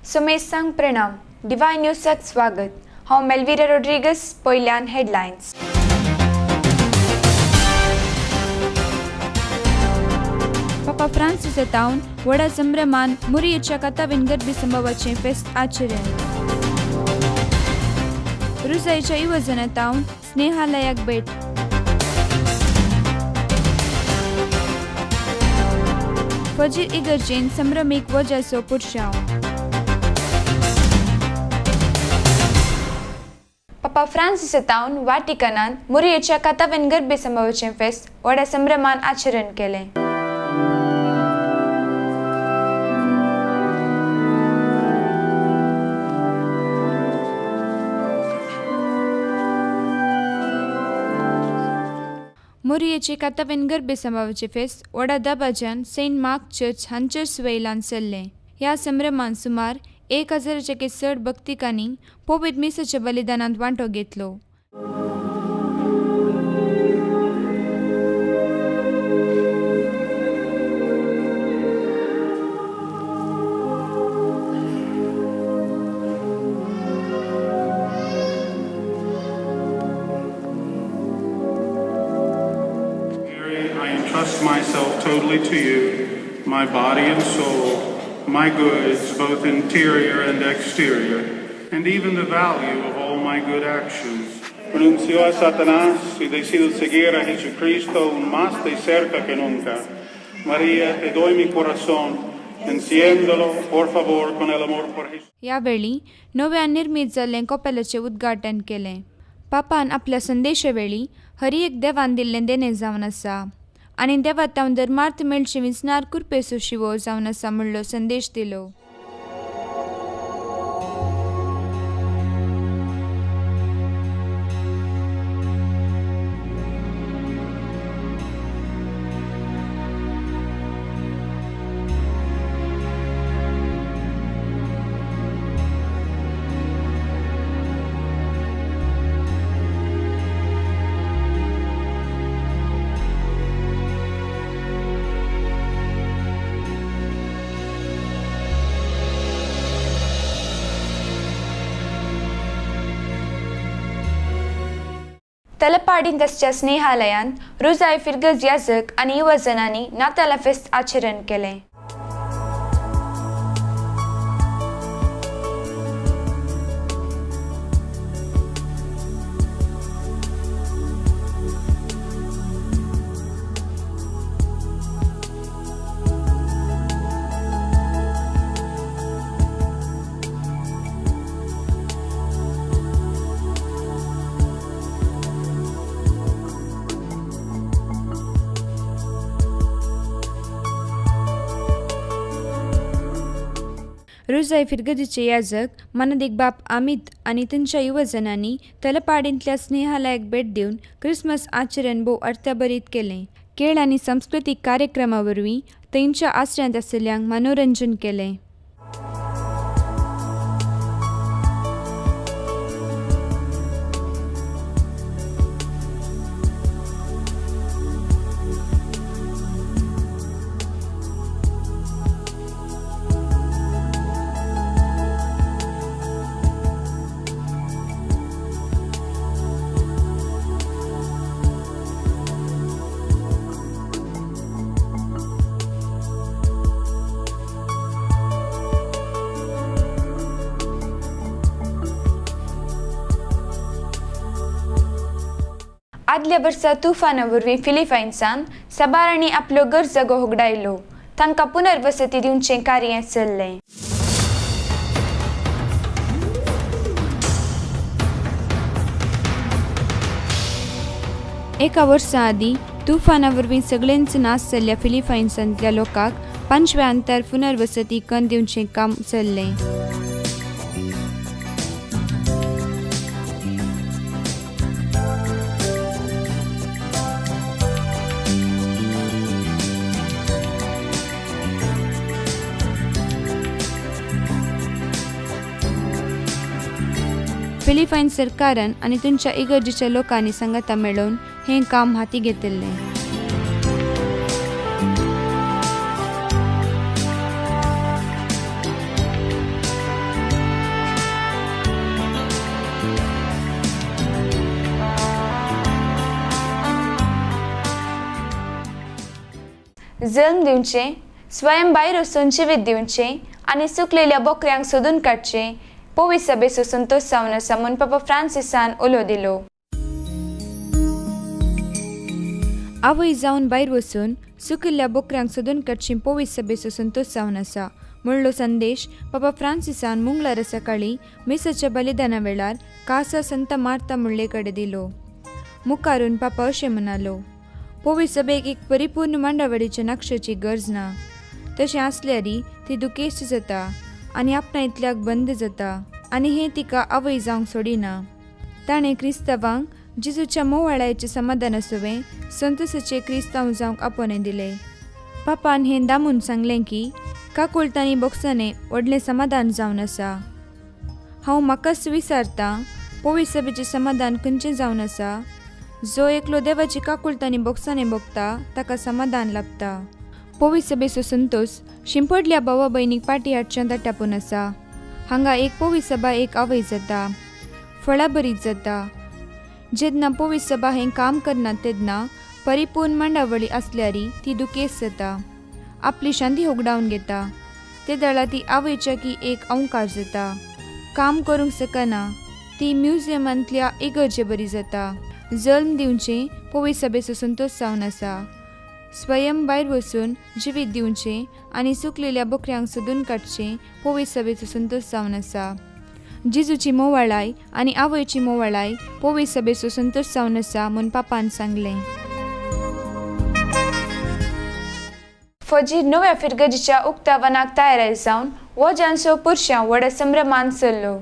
सुमेसांग प्रणाम डिवाइन न्यूजात स्वागत। हांव मेल्विरा रोड्रिगस। पयल्यान हेडलायन्स। पापा फ्रांसिस येतावन व्हडा संभ्रमान मुरियेच्या कातावीन गर्दी संभवाचे फेस्त आचरण। रुसायेच्या युवजन येतावन स्नेहालयाक भेट। फजीर इगर्जेन संभ्रमीक वजासो पुरशाव। पापा फ्रांसिस येतावन वाटिकनान मुरियेच्या कातावीन गर्दी संभवाचे फेस्त व्हडा संभ्रमान आचरण केले। मुरियेचे कातावीन गर्दी संभवाचे फेस्त व्हडा दबाज्यान सेंट मार्क चर्च हांचेर सुवयलान चल्ले। ह्या संभ्रमान सुमार 1000 चड भक्तिकांनी पवित्र मिसाच्या बलिदानांत वांटो घेतलो। I entrust myself totally to you, my body and soul, my goods, both interior and exterior, and even the value of all my good actions. Renuncio a Satanás y decido seguir a Jesucristo aún más de cerca que nunca. María, te doy mi corazón, enciéndolo, por favor, con el amor por Jesús. यावेळी नव्या निर्मित जाल्ले कपेलाचे उद्घाटन केले। पापान आपल्या संदेशावेळी हर एक देवान दिल्लें देणे जावन आसा आनी देवात हांव धर्मार्थ मेळचे विस्नार कुरपेसो शिवो जावन आसा म्हणलो संदेश दिलो। तलपाडींतच्या स्नेहालयात रुजाय फिरगज याजक आणि युवजनांनी नाताला फेस्त आचरण केले। रुजाय फिरगजीचे याजक मनदिक बाप अमित आणि त्यांच्या युवजनांनी तलपाडींतल्या स्नेहालयाक भेट दिवन क्रिसमस आचरण भोव अर्थभरीत केले। खेळ आणि सांस्कृतिक कार्यक्रमावरवीं तांच्या आश्रयांत आशिल्ल्यांक मनोरंजन केले। आदल्या वर्सा तुफानावरवीं फिलिपायन्सान सबारांनी आपलो घर जागो होगडायलो। तांकां पुनर्वसती दिवचे कार्य चल्लें। एका वर्सा आदी तुफाना वरवीं सगळ्यांचो नाश जाल्ल्या फिलिपायन्सांतल्या लोकांक 5व्या अंतर पुनर्वसती कन्न दिवचें काम चल्लें. फिलिपायन सरकारान आनी तांच्या इगर्जेच्या लोकांनी संगता मेळून हें काम हाती घेतिल्लें. जल्म दिवचें, स्वयं भायर वचून जिवीत दिवचें आनी सुकलेल्या बोकऱ्यांक सोदून काडचें पवित्र सभेचो संतोश जावन आसा म्हूण पापा फ्रांसिसान उलो दिलो. आवय जावन भायर वचून सुकिल्ल्या बोकऱ्यांक सोदून काडची पवित्र सभेचो संतोश जावन आसा म्हणलो संदेश पापा फ्रांसिसान मंगळारा सकाळी मिसाच्या बलिदाना वेळार कासा संत मार्ता मुळ्ळे कडेन दिलो. मुखारून पापा अशें म्हणालो, पवित्र सभेक एक परिपूर्ण मांडावळीच्या नक्षाची गरज ना. तशें आसल्यारी ती दुखेस्त जाता आनी आपणा इतल्याक बंद जाता आनी हें तिका आवय जावंक सोडिना. ताणें क्रिस्तांवांक जेजूच्या मोवाळायेचें समाधान आसोवें संतोसाचें क्रिस्तांव जावंक आपोवणें दिलें. पापान हें दामून सांगलें की काकुळटांनी बोक्सांनी व्हडलें समाधान जावन आसा. हांव म्हाकाच विचारतां, पवित्र सभेचें समाधान खंयचें जावन आसा? जो एकलो देवाची काकुळटांनी बोक्सांनी भोगता ताका समाधान लाभता. पवित्र सभेचो संतोश शिंपडल्या भावा भयणीक पाटी हाडच्या दाट्यापून आसा. हांगा एक पवित्र सभा एक आवय जाता, फळां बरीच जाता. जेन्ना पवित्र सभा हें काम करना तेन्ना परिपूर्ण मांडावळी आसल्यारी ती दुखेस्त जाता, आपली शांती होगडावन घेता. ते दळा ती आवयच्या की एक अंकार जाता, काम करूंक शकना, ती म्युझियमांतल्या इगर्जे बरी जाता. जल्म दिवचें पवित्र सभेचो संतोश जावन आसा. स्वयं भायर वचून जिवीत दिवचें आनी सुकलेल्या बोकऱ्यांक सोदून काडचें पवित्र सभेचो संतोश जावन आसा. जेजूची मोवाळाय आनी आवयची मोवाळाय पवित्र सभेचो संतोश जावन आसा म्हूण पापान सांगलें. फजीर नव्या फिरगजीच्या उक्तावनाक तयार जावन वजांचो पुरशां व्हड संभ्रमान चल्लो.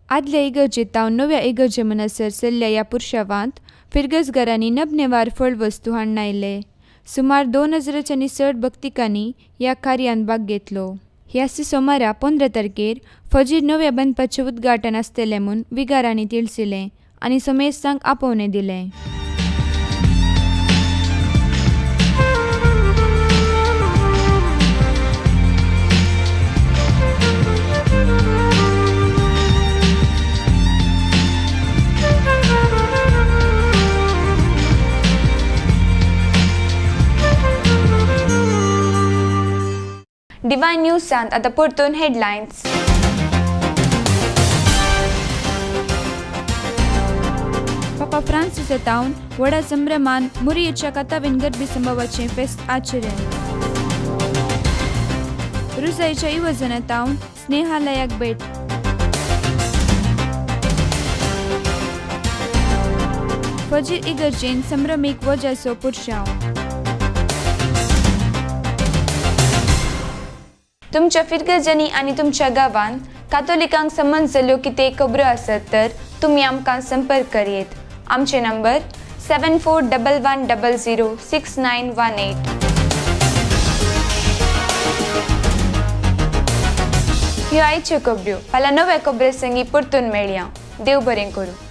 आदल्या इगर्जेतावन नव्या इगर्जे मनसर चल्ल्या ह्या पुरशावांत फिरगजगारांनी नबनेवार फळ वस्तू हाडून आयले. सुमार 2000च्यानी चड भक्तिकांनी ह्या कार्यान भाग घेतलो. ह्या सोमारा 15 तारखेर फजीर नव्या बांदपाचें उद्घाटन आसतलें म्हूण विगारांनी तिळसिलें आनी समेस्तांक आपोवणें दिलें. डिवाइन न्यूज सांत आता परतून हेडलायन्स. पापा फ्रांसिस येतावन व्हडा संभ्रमान मुरियेच्या कातावीन गर्भी संभवाचें फेस्त आचरण. रुसायेच्या युवजनातावन स्नेहालयाक भेट. फजीर इगर्जेन संभ्रमीक वजाचो पुरशांव. तुमच्या फिरगजांनी आणि तुमच्या गावांत कातोलिकांक संबंध जाल्यो कितें खबरो आसत तर तुमी आमकां संपर्क करियेत. आमचे नंबर 7411006918. ह्यो आयच्यो खबऱ्यो फाल्यां नव्या खबरे संगी परतून मेळया. देव बरें करूं.